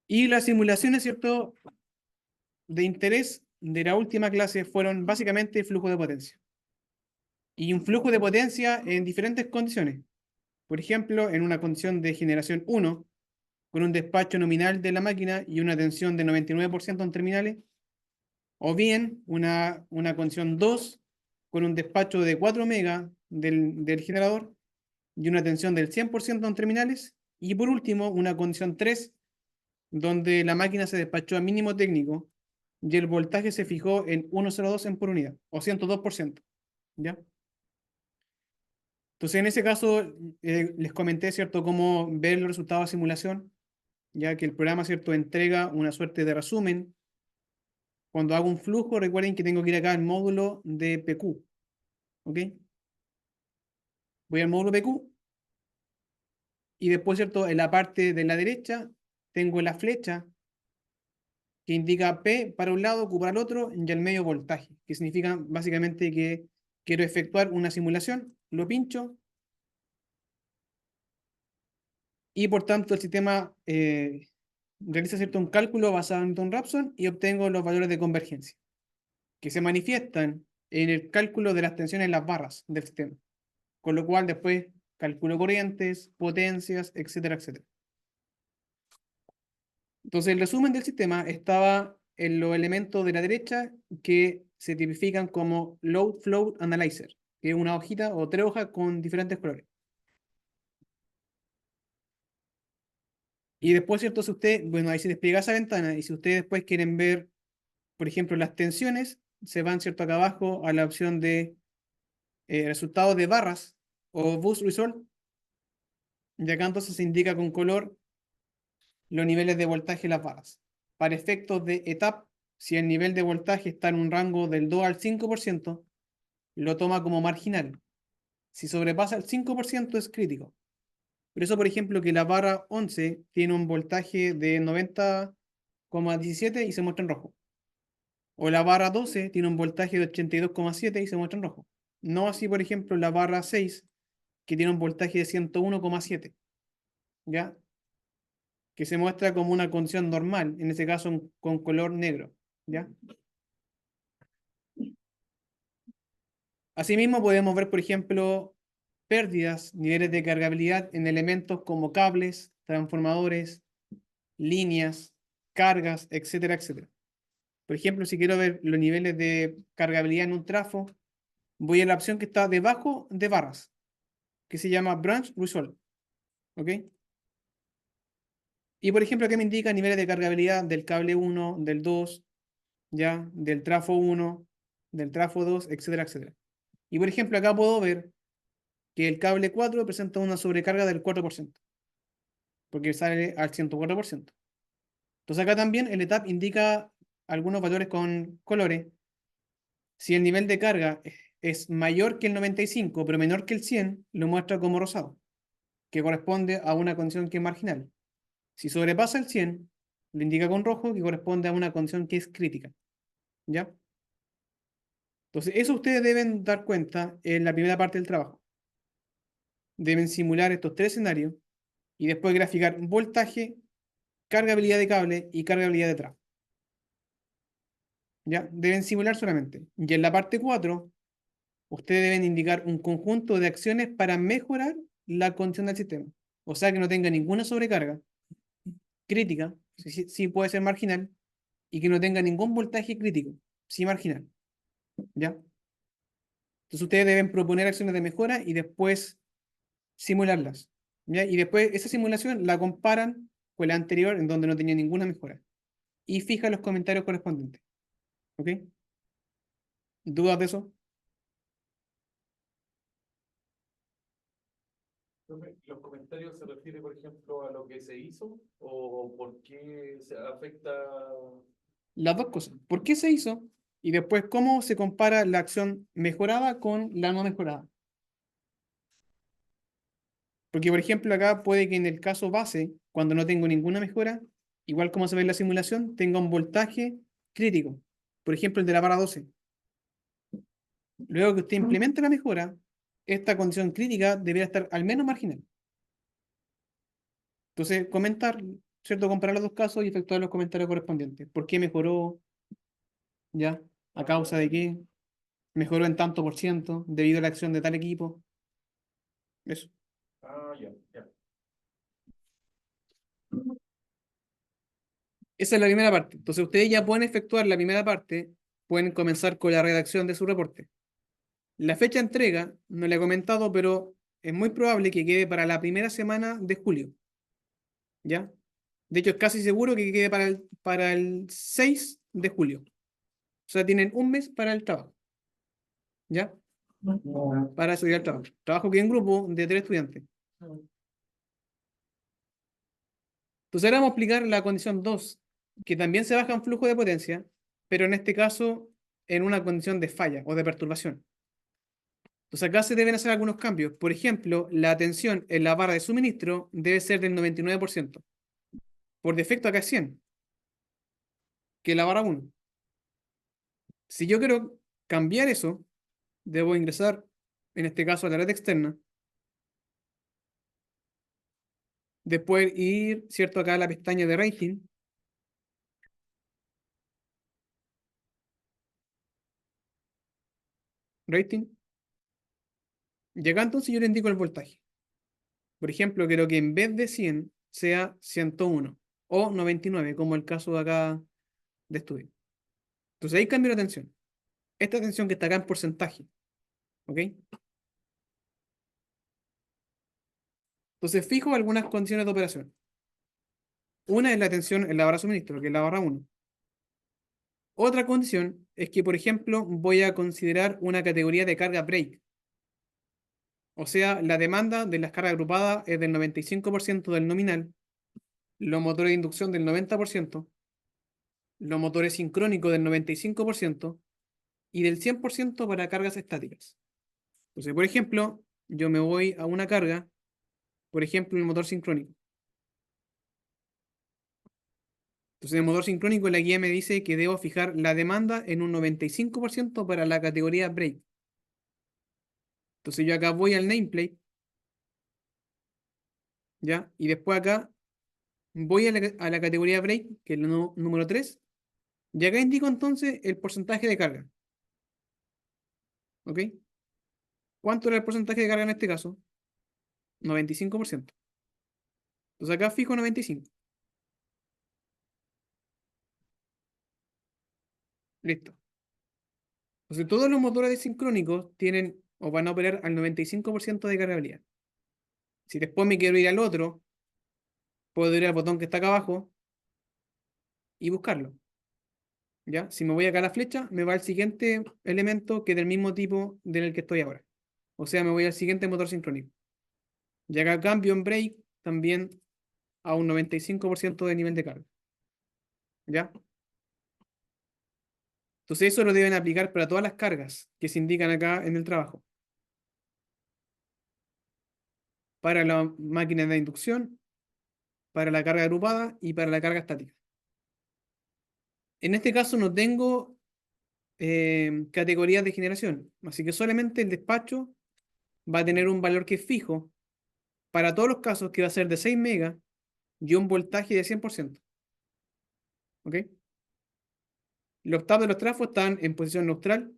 Y las simulaciones, ¿cierto?, de interés de la última clase fueron básicamente flujo de potencia. Y un flujo de potencia en diferentes condiciones. Por ejemplo, en una condición de generación 1, con un despacho nominal de la máquina y una tensión de 99% en terminales, o bien una condición 2, con un despacho de 4 megas del generador y una tensión del 100% en terminales, y por último, una condición 3, donde la máquina se despachó a mínimo técnico y el voltaje se fijó en 102 en por unidad, o 102%. ¿Ya? Entonces, en ese caso, les comenté, ¿cierto?, cómo ver los resultados de simulación, ya que el programa, ¿cierto?, entrega una suerte de resumen. Cuando hago un flujo, recuerden que tengo que ir acá al módulo de PQ. ¿Ok? Voy al módulo PQ y después, ¿cierto?, en la parte de la derecha tengo la flecha que indica P para un lado, Q para el otro, y al medio voltaje, que significa básicamente que quiero efectuar una simulación, lo pincho, y por tanto el sistema realiza, ¿cierto?, un cálculo basado en Newton-Raphson y obtengo los valores de convergencia, que se manifiestan en el cálculo de las tensiones en las barras del sistema. Con lo cual después calculo corrientes, potencias, etcétera, etcétera. Entonces el resumen del sistema estaba en los elementos de la derecha que se tipifican como Load Flow Analyzer, que es una hojita o 3 hojas con diferentes colores. Y después, ¿cierto? Si usted, bueno, ahí se despliega esa ventana, y si ustedes después quieren ver, por ejemplo, las tensiones, se van, ¿cierto?, acá abajo a la opción de resultados de barras o Boost Result, y acá entonces se indica con color los niveles de voltaje de las barras. Para efectos de ETAP, si el nivel de voltaje está en un rango del 2 al 5%, lo toma como marginal. Si sobrepasa el 5% es crítico. Por eso, por ejemplo, que la barra 11 tiene un voltaje de 90,17 y se muestra en rojo. O la barra 12 tiene un voltaje de 82,7 y se muestra en rojo. No así, por ejemplo, la barra 6, que tiene un voltaje de 101,7. ¿Ya? Que se muestra como una condición normal, en este caso con color negro. ¿Ya? Asimismo, podemos ver, por ejemplo, pérdidas, niveles de cargabilidad en elementos como cables, transformadores, líneas, cargas, etcétera, etcétera. Por ejemplo, si quiero ver los niveles de cargabilidad en un trafo, voy a la opción que está debajo de barras, que se llama Branch Result. ¿Ok? Y por ejemplo, aquí me indica niveles de cargabilidad del cable 1, del 2, ¿ya? Del trafo 1, del trafo 2, etcétera, etcétera. Y por ejemplo, acá puedo ver que el cable 4 presenta una sobrecarga del 4%, porque sale al 104%. Entonces acá también el ETAP indica algunos valores con colores. Si el nivel de carga es mayor que el 95, pero menor que el 100, lo muestra como rosado, que corresponde a una condición que es marginal. Si sobrepasa el 100, lo indica con rojo, que corresponde a una condición que es crítica. ¿Ya? Entonces, eso ustedes deben dar cuenta en la primera parte del trabajo. Deben simular estos 3 escenarios y después graficar voltaje, cargabilidad de cable y cargabilidad de trafo. ¿Ya? Deben simular solamente. Y en la parte 4, ustedes deben indicar un conjunto de acciones para mejorar la condición del sistema. O sea, que no tenga ninguna sobrecarga crítica, sí puede ser marginal, y que no tenga ningún voltaje crítico, sí marginal. ¿Ya? Entonces ustedes deben proponer acciones de mejora y después simularlas. ¿Ya? Y después esa simulación la comparan con la anterior en donde no tenía ninguna mejora. Y fija los comentarios correspondientes. ¿Ok? ¿Dudas de eso? ¿Los comentarios se refiere, por ejemplo, a lo que se hizo o por qué se afecta? Las dos cosas. ¿Por qué se hizo? Y después cómo se compara la acción mejorada con la no mejorada. Porque, por ejemplo, acá puede que en el caso base, cuando no tengo ninguna mejora, igual como se ve en la simulación, tenga un voltaje crítico. Por ejemplo, el de la barra 12. Luego que usted implemente la mejora, esta condición crítica debería estar al menos marginal. Entonces, comentar ¿cierto? Comparar los dos casos y efectuar los comentarios correspondientes. ¿Por qué mejoró? ¿Ya? ¿A Ah, ya. causa de qué? ¿Mejoró en tanto por ciento debido a la acción de tal equipo? Eso. Ah, ya, ya. Esa es la primera parte. Entonces ustedes ya pueden efectuar la primera parte, pueden comenzar con la redacción de su reporte. La fecha de entrega, no le he comentado, pero es muy probable que quede para la primera semana de julio, ¿ya? De hecho, es casi seguro que quede para el 6 de julio. O sea, tienen un mes para el trabajo, ¿ya? Para estudiar el trabajo. Trabajo que en grupo de 3 estudiantes. Entonces ahora vamos a aplicar la condición 2, que también se baja en flujo de potencia, pero en este caso en una condición de falla o de perturbación. Entonces acá se deben hacer algunos cambios. Por ejemplo, la tensión en la barra de suministro debe ser del 99%. Por defecto acá es 100, que es la barra 1. Si yo quiero cambiar eso, debo ingresar, en este caso, a la red externa. Después ir, ¿cierto? Acá a la pestaña de rating. Rating. Y acá entonces yo le indico el voltaje. Por ejemplo, quiero que en vez de 100 sea 101 o 99, como el caso de acá de estudio. Entonces ahí cambio la tensión. Esta tensión que está acá en porcentaje. ¿Ok? Entonces fijo algunas condiciones de operación. Una es la tensión en la barra suministro, que es la barra 1. Otra condición es que, por ejemplo, voy a considerar una categoría de carga break. O sea, la demanda de las cargas agrupadas es del 95% del nominal, los motores de inducción del 90%, los motores sincrónicos del 95% y del 100% para cargas estáticas. Entonces, por ejemplo, yo me voy a una carga, por ejemplo, el motor sincrónico. Entonces, el motor sincrónico, la guía me dice que debo fijar la demanda en un 95% para la categoría break. Entonces, yo acá voy al nameplate, ¿ya? Y después acá voy a la categoría break, que es el número 3, y acá indico entonces el porcentaje de carga, ¿ok? ¿Cuánto era el porcentaje de carga en este caso? 95%. Entonces acá fijo 95. Listo. Entonces todos los motores sincrónicos tienen o van a operar al 95% de cargabilidad. Si después me quiero ir al otro, puedo ir al botón que está acá abajo y buscarlo. ¿Ya? Si me voy acá a la flecha, me va al siguiente elemento que es del mismo tipo del que estoy ahora. O sea, me voy al siguiente motor sincrónico. Y acá cambio en break también a un 95% de nivel de carga. ¿Ya? Entonces eso lo deben aplicar para todas las cargas que se indican acá en el trabajo. Para la máquina de inducción, para la carga agrupada y para la carga estática. En este caso no tengo categorías de generación, así que solamente el despacho va a tener un valor que es fijo para todos los casos que va a ser de 6 megas y un voltaje de 100%. ¿Ok? Los tabs de los trafos están en posición neutral.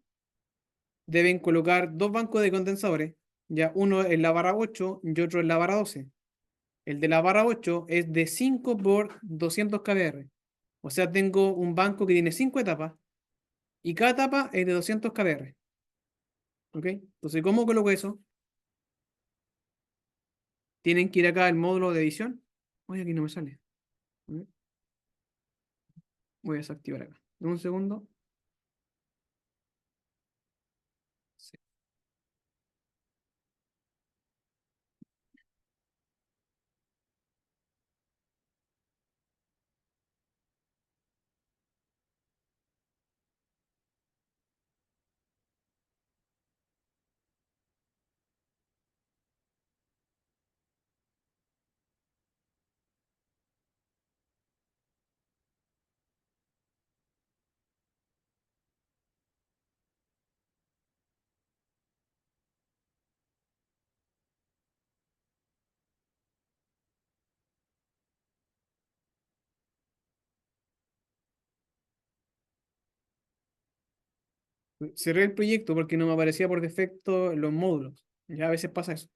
Deben colocar dos bancos de condensadores, ya uno en la barra 8 y otro en la barra 12. El de la barra 8 es de 5 por 200 kbr. O sea, tengo un banco que tiene 5 etapas y cada etapa es de 200 kbr. ¿Ok? Entonces, ¿cómo coloco eso? Tienen que ir acá al módulo de edición. Oye, aquí no me sale. A ver, voy a desactivar acá. Dame un segundo. Sí. Cerré el proyecto porque no me aparecía por defecto los módulos. Ya a veces pasa eso.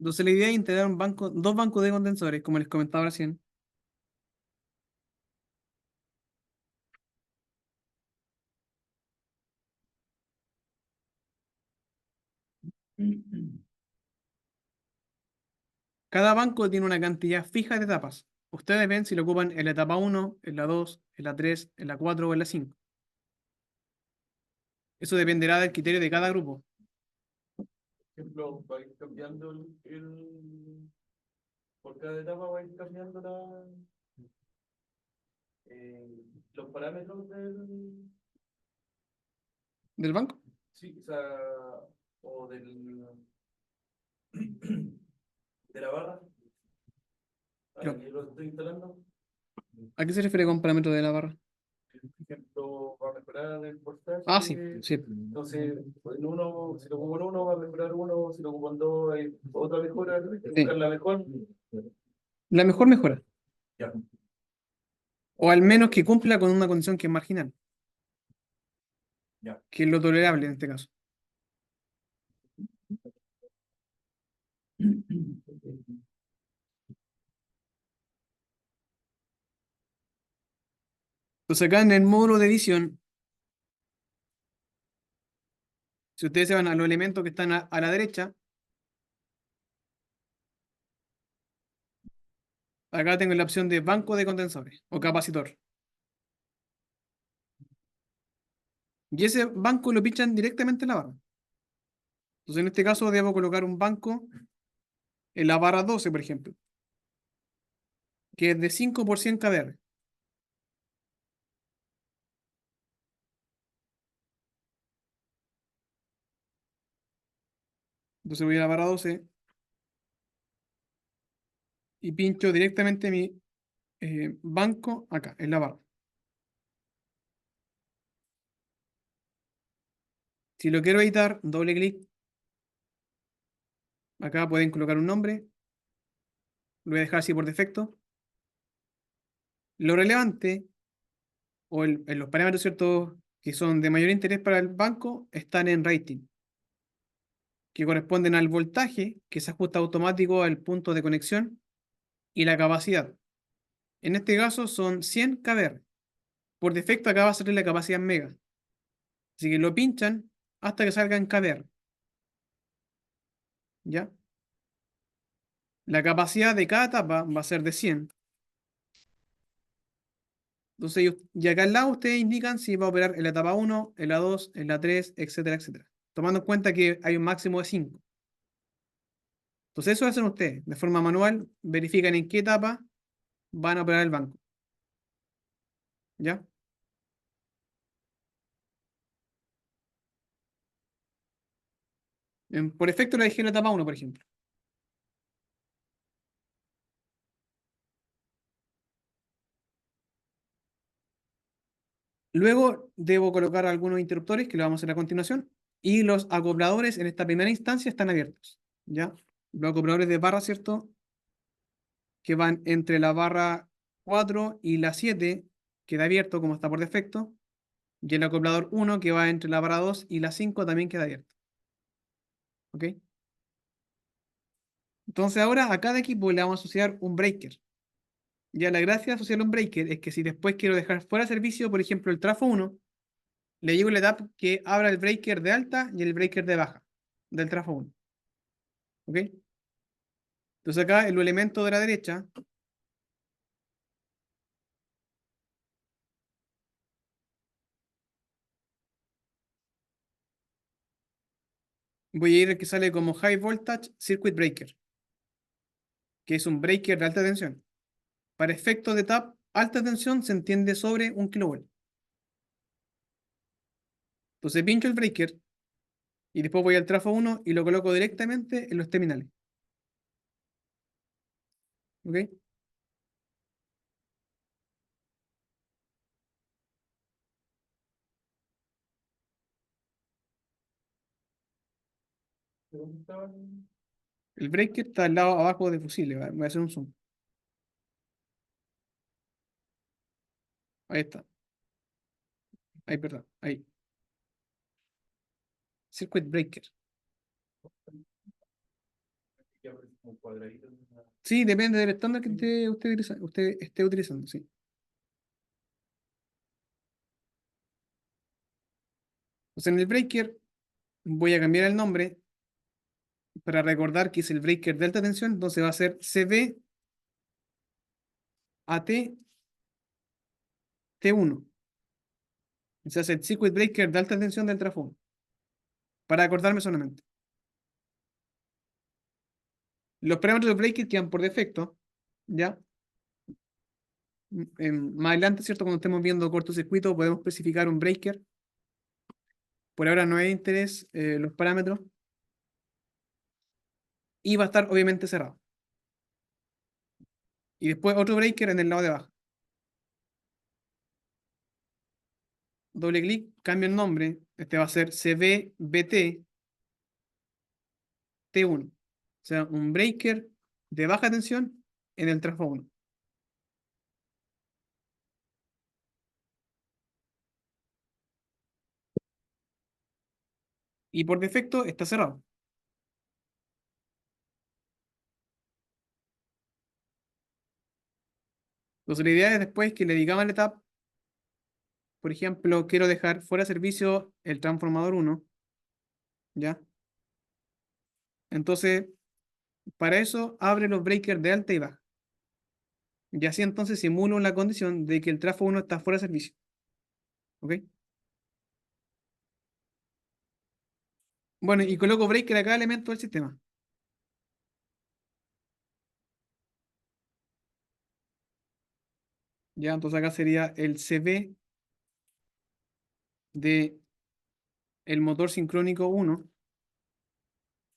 Entonces la idea es integrar un banco, dos bancos de condensadores, como les comentaba recién. Cada banco tiene una cantidad fija de etapas. Ustedes ven si lo ocupan en la etapa uno, en la 2, en la 3, en la 4 o en la 5. Eso dependerá del criterio de cada grupo. Por ejemplo, va a ir cambiando por cada etapa va a ir cambiando los parámetros ¿Del banco? sí, o sea, o de la barra a la Pero, que lo estoy instalando. ¿a qué se refiere con parámetro de la barra? Por ejemplo, va a mejorar el voltaje. Ah, sí, sí. Entonces, en uno, si lo ocupo en uno, va a mejorar uno, si lo ocupo en dos, hay otra mejora, hay que Sí. buscar la mejor. La mejor mejora. Ya. O al menos que cumpla con una condición que es marginal, Ya. que es lo tolerable en este caso. Entonces acá en el módulo de edición, si ustedes se van a los elementos que están a la derecha, acá tengo la opción de banco de condensadores o capacitor. Y ese banco lo pinchan directamente en la barra. Entonces en este caso debo colocar un banco en la barra 12, por ejemplo, que es de 5 por 100 kDr. Entonces voy a la barra 12 y pincho directamente mi banco acá, en la barra. Si lo quiero editar, doble clic. Acá pueden colocar un nombre. Lo voy a dejar así por defecto. Lo relevante, o en los parámetros ciertos que son de mayor interés para el banco, están en rating, que corresponden al voltaje, que se ajusta automático al punto de conexión, y la capacidad. En este caso son 100 kVR. Por defecto acá va a salir la capacidad en mega. Así que lo pinchan hasta que salga en kVR. ¿Ya? La capacidad de cada etapa va a ser de 100. Entonces, y acá al lado ustedes indican si va a operar en la etapa uno, en la 2, en la 3, etcétera, etcétera. Tomando en cuenta que hay un máximo de 5. Entonces, eso hacen ustedes. De forma manual, verifican en qué etapa van a operar el banco. ¿Ya? Por efecto, le dejé en la etapa uno, por ejemplo. Luego, debo colocar algunos interruptores, que lo vamos a hacer a continuación. Y los acopladores en esta primera instancia están abiertos. ¿Ya? Los acopladores de barra, ¿cierto? Que van entre la barra 4 y la 7, queda abierto como está por defecto. Y el acoplador uno que va entre la barra 2 y la 5 también queda abierto. ¿Ok? Entonces ahora a cada equipo le vamos a asociar un breaker. Ya la gracia asociar a un breaker es que si después quiero dejar fuera de servicio, por ejemplo, el trafo 1, le digo a la tab que abra el breaker de alta y el breaker de baja del trafo 1. ¿Ok? Entonces acá en los elementos de la derecha voy a ir al que sale como High Voltage Circuit Breaker, que es un breaker de alta tensión. Para efectos de tab, alta tensión se entiende sobre 1 kV. Entonces pincho el breaker y después voy al trafo 1 y lo coloco directamente en los terminales. ¿Ok? Preguntaban, El breaker está al lado abajo de fusible. Voy a hacer un zoom. Ahí está. Ahí, perdón. Ahí. Circuit breaker. que aparece como un cuadradito en Sí, depende del estándar que sí, usted esté utilizando, sí. Entonces en el breaker voy a cambiar el nombre para recordar que es el breaker de alta tensión, entonces va a ser CB AT T1. Ese es el circuit breaker de alta tensión del trafo, para acordarme solamente. Los parámetros del breaker quedan por defecto, ¿ya? Más adelante, ¿cierto? Cuando estemos viendo cortocircuito, podemos especificar un breaker. Por ahora no hay interés los parámetros. Y va a estar obviamente cerrado. Y después otro breaker en el lado de abajo. Doble clic, cambio el nombre. Este va a ser CVBT T1. O sea, un breaker de baja tensión en el trafo 1. Y por defecto está cerrado. Entonces la idea es después que le digamos a la etapa, por ejemplo, quiero dejar fuera de servicio el transformador 1, ¿ya? Entonces, para eso abre los breakers de alta y baja. Y así entonces simulo la condición de que el trafo 1 está fuera de servicio. ¿Ok? Bueno, y coloco breaker a cada elemento del sistema. ¿Ya? Entonces acá sería el CV de el motor sincrónico 1,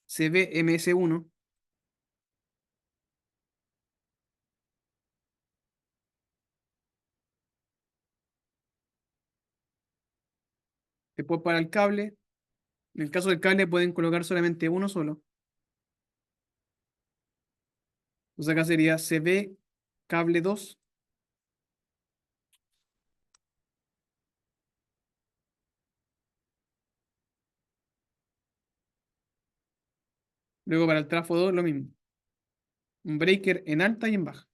CVMS1. Después para el cable, en el caso del cable pueden colocar solamente uno solo. Entonces acá sería CV cable 2. Luego para el trafo 2 lo mismo. Un breaker en alta y en baja.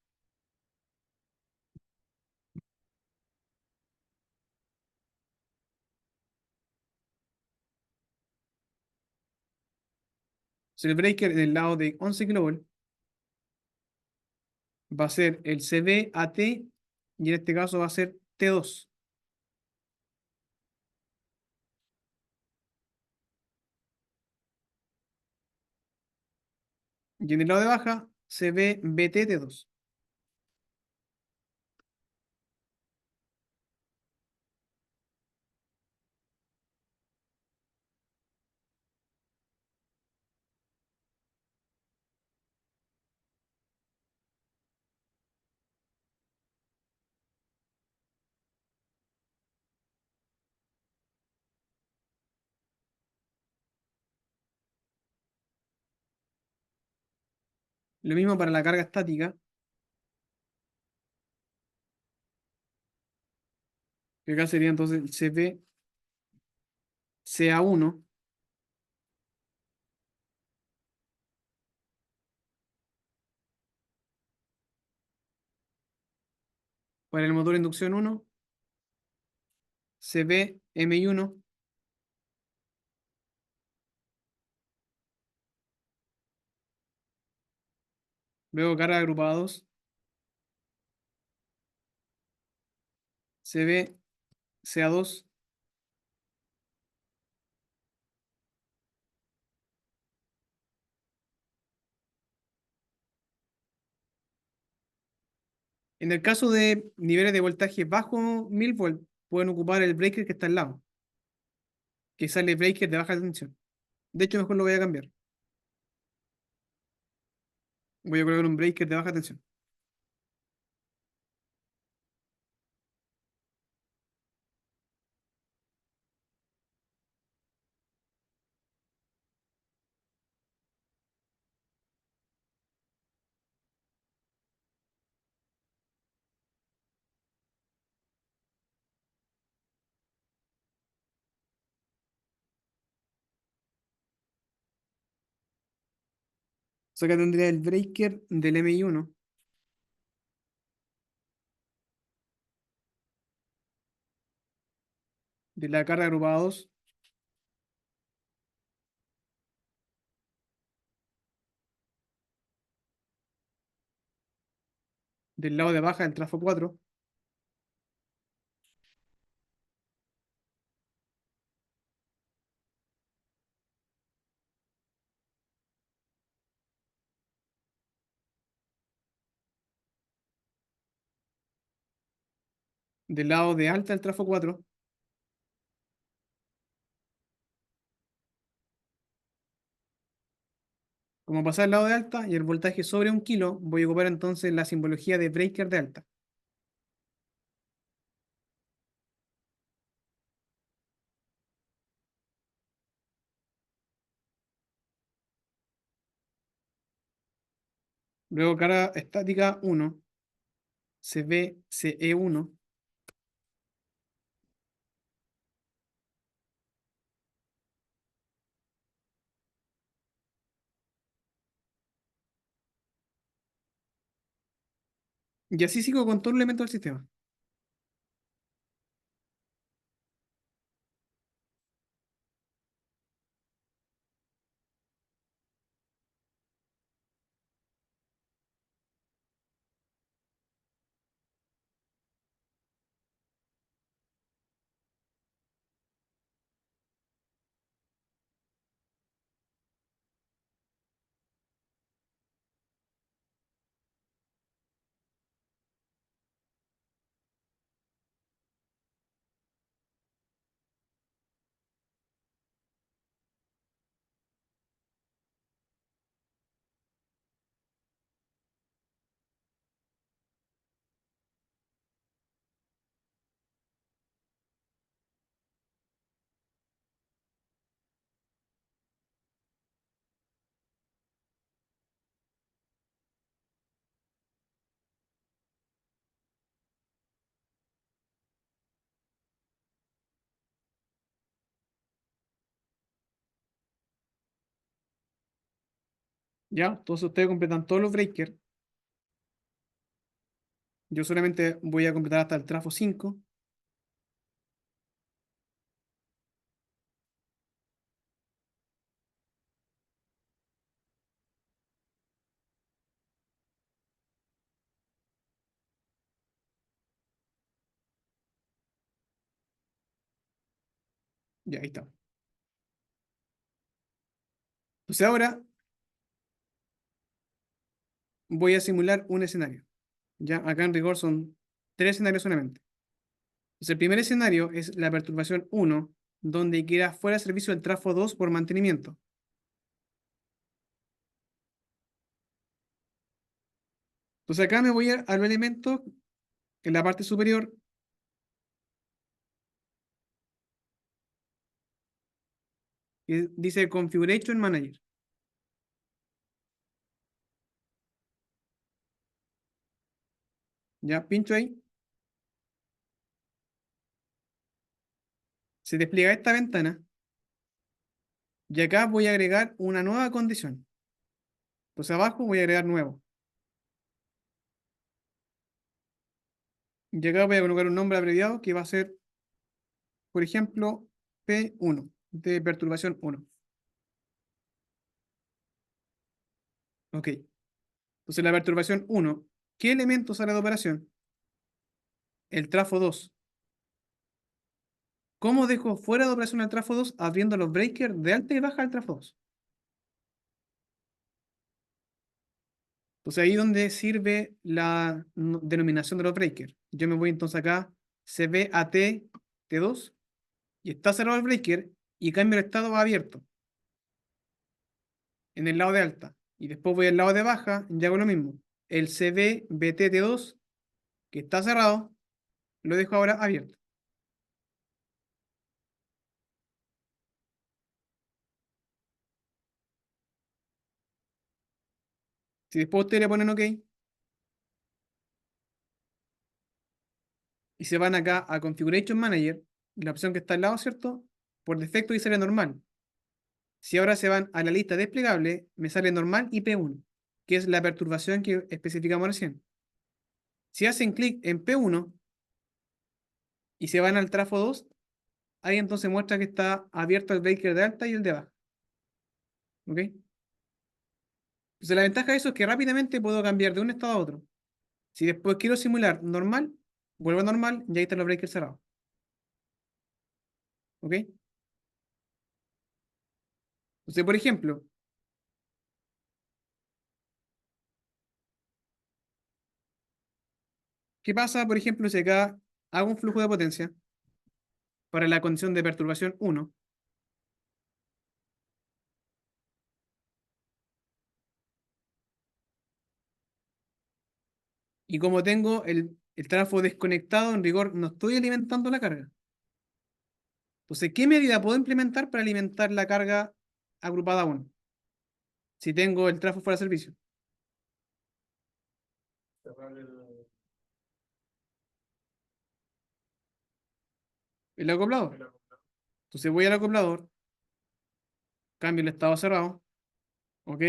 Entonces el breaker en el lado de 11 kV va a ser el CVAT y en este caso va a ser T2. Y en el lado de baja, CVBT T2. Lo mismo para la carga estática, que acá sería entonces el CVCA1. Para el motor de inducción 1, CV MI1. Luego carga agrupada 2, CV CA2. En el caso de niveles de voltaje bajo 1000 volts, pueden ocupar el breaker que está al lado, que sale breaker de baja tensión. De hecho, mejor lo voy a cambiar. Voy a colocar un breaker de baja tensión. O sea, que tendría el breaker del MI1, de la carga agrupada 2, del lado de baja del trafo 4, del lado de alta del trafo 4. Como pasa al lado de alta y el voltaje sobre 1 kilo, voy a ocupar entonces la simbología de breaker de alta. Luego carga estática 1, CV CE1. Y así sigo con todo el elemento del sistema. Ya, entonces ustedes completan todos los breakers. Yo solamente voy a completar hasta el trafo 5. Ya, ahí está. Entonces ahora voy a simular un escenario. Ya, acá en rigor son 3 escenarios solamente. Entonces, el primer escenario es la perturbación 1, donde queda fuera de servicio el trafo 2 por mantenimiento. Entonces acá me voy a los elementos en la parte superior. Que dice Configuration Manager. Ya, pincho ahí. Se despliega esta ventana. Y acá voy a agregar una nueva condición. Entonces abajo voy a agregar nuevo. Y acá voy a colocar un nombre abreviado que va a ser, por ejemplo, P1, de perturbación 1. Ok. Entonces la perturbación 1, ¿qué elemento sale de operación? El trafo 2. ¿Cómo dejo fuera de operación el trafo 2? Abriendo los breakers de alta y baja del trafo 2. Entonces ahí donde sirve la denominación de los breakers. Yo me voy entonces acá, CBAT T2, y está cerrado el breaker, y cambio el estado a abierto, en el lado de alta. Y después voy al lado de baja, y hago lo mismo. El CBBT T2, que está cerrado, lo dejo ahora abierto. Si después ustedes le ponen OK, y se van acá a Configuration Manager, la opción que está al lado, ¿cierto? Por defecto ahí sale normal. Si ahora se van a la lista desplegable, me sale normal y P1, que es la perturbación que especificamos recién. Si hacen clic en P1 y se van al trafo 2, ahí entonces muestra que está abierto el breaker de alta y el de baja. ¿Ok? Entonces la ventaja de eso es que rápidamente puedo cambiar de un estado a otro. Si después quiero simular normal, vuelvo a normal y ahí están los breakers cerrados. ¿Ok? Entonces, por ejemplo, ¿qué pasa, por ejemplo, si acá hago un flujo de potencia para la condición de perturbación 1? Y como tengo el trafo desconectado, en rigor no estoy alimentando la carga. Entonces, ¿qué medida puedo implementar para alimentar la carga agrupada 1? Si tengo el trafo fuera de servicio. Cerrar El acoplador. el Entonces voy al acoplador, cambio el estado cerrado, ok,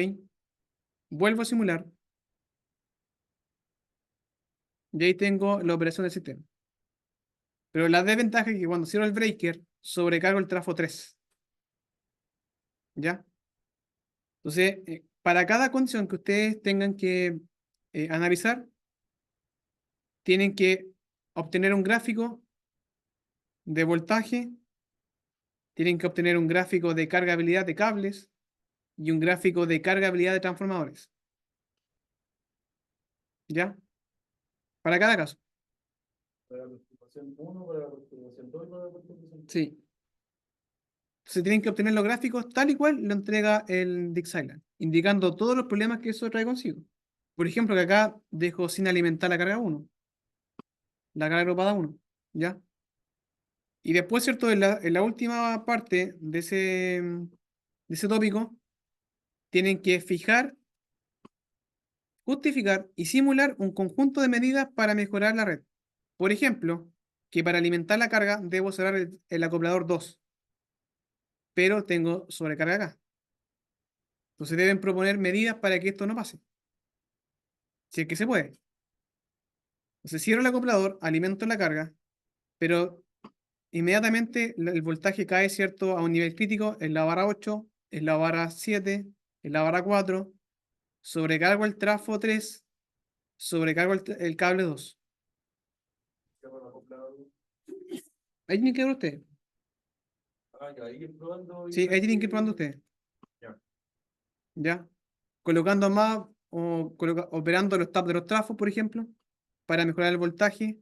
vuelvo a simular, y ahí tengo la operación del sistema. Pero la desventaja es que cuando cierro el breaker, sobrecargo el trafo 3. ¿Ya? Entonces, para cada condición que ustedes tengan que analizar, tienen que obtener un gráfico de voltaje, tienen que obtener un gráfico de cargabilidad de cables y un gráfico de cargabilidad de transformadores. ¿Ya? Para cada caso. para la perturbación 1, para la perturbación 2 y para la perturbación 3. Sí. Se tienen que obtener los gráficos tal y cual lo entrega el Dixieland, indicando todos los problemas que eso trae consigo. Por ejemplo, que acá dejo sin alimentar la carga 1, la carga agrupada 1, ¿ya? Y después, ¿cierto? En la última parte de ese tópico, tienen que fijar, justificar y simular un conjunto de medidas para mejorar la red. Por ejemplo, que para alimentar la carga debo cerrar el acoplador 2, pero tengo sobrecarga acá. Entonces deben proponer medidas para que esto no pase, si es que se puede. Entonces cierro el acoplador, alimento la carga, pero inmediatamente el voltaje cae, ¿cierto?, a un nivel crítico en la barra 8, en la barra 7, en la barra 4, sobrecargo el trafo 3, sobrecargo el cable 2. Cierra el acoplador. Ahí tienen que ver ustedes. Ah, ya, ahí probando y Sí, ver ahí tienen que ir probando que. ustedes. Ya. ¿Ya? Colocando más o operando los tabs de los trafos, por ejemplo, para mejorar el voltaje,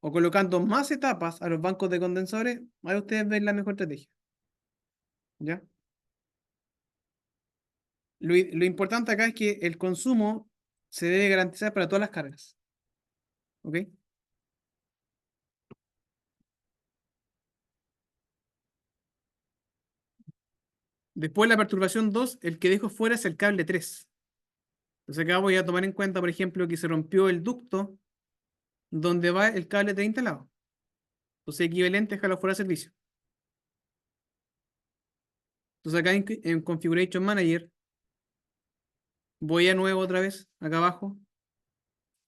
o colocando más etapas a los bancos de condensadores, ahí ustedes ven la mejor estrategia. ¿Ya? Lo importante acá es que el consumo se debe garantizar para todas las cargas. ¿Ok? Después la perturbación 2, el que dejo fuera es el cable 3. Entonces acá voy a tomar en cuenta, por ejemplo, que se rompió el ducto donde va el cable 3 instalado. Entonces equivalente a dejarlo fuera de servicio. Entonces acá en Configuration Manager voy a nuevo otra vez, acá abajo.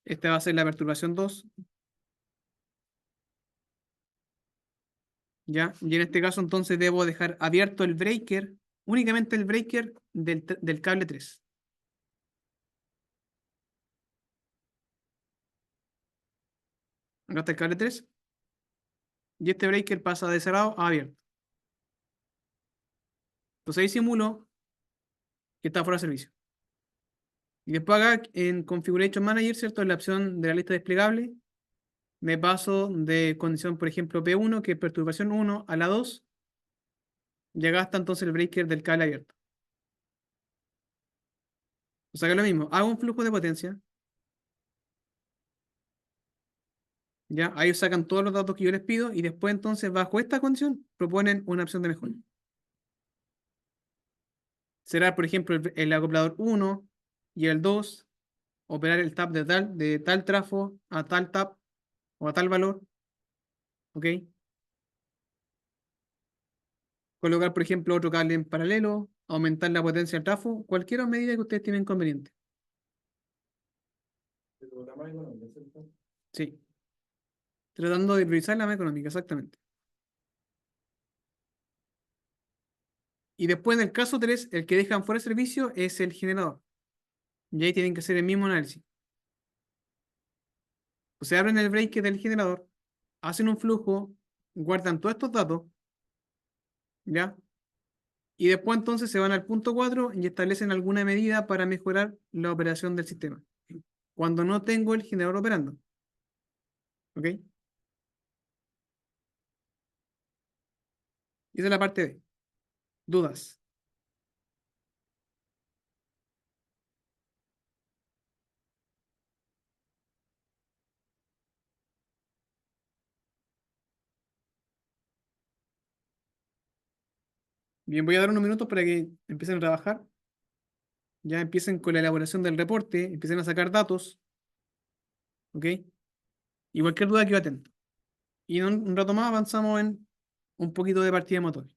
Esta va a ser la perturbación 2. ¿ya? Y en este caso entonces debo dejar abierto el breaker, únicamente el breaker del cable 3. Acá está el cable 3 y este breaker pasa de cerrado a abierto. Entonces ahí simulo que está fuera de servicio. Y después acá en Configuration Manager, ¿cierto? En la opción de la lista desplegable, me paso de condición, por ejemplo, P1, que es perturbación 1, a la 2, y acá está entonces el breaker del cable abierto. O sea que es lo mismo, hago un flujo de potencia, ya, ahí sacan todos los datos que yo les pido, y después entonces, bajo esta condición, proponen una opción de mejora. Será, por ejemplo, el acoplador 1 y el 2, operar el tap de tal trafo a tal tap o a tal valor, ¿ok? Colocar, por ejemplo, otro cable en paralelo, aumentar la potencia del trafo, cualquier medida que ustedes tienen conveniente. Pero la más económica, ¿cierto? Sí, tratando de priorizar la más económica, exactamente. Y después, en el caso 3 el que dejan fuera de servicio es el generador. Y ahí tienen que hacer el mismo análisis. O sea, abren el breaker del generador, hacen un flujo, guardan todos estos datos, ¿ya? Y después entonces se van al punto 4 y establecen alguna medida para mejorar la operación del sistema. Cuando no tengo el generador operando, ¿ok? Esa es la parte B. ¿Dudas? Bien, voy a dar unos minutos para que empiecen a trabajar. Ya empiecen con la elaboración del reporte, empiecen a sacar datos, ¿ok? Y cualquier duda quedo atento. Y en un rato más avanzamos en un poquito de partida de motor.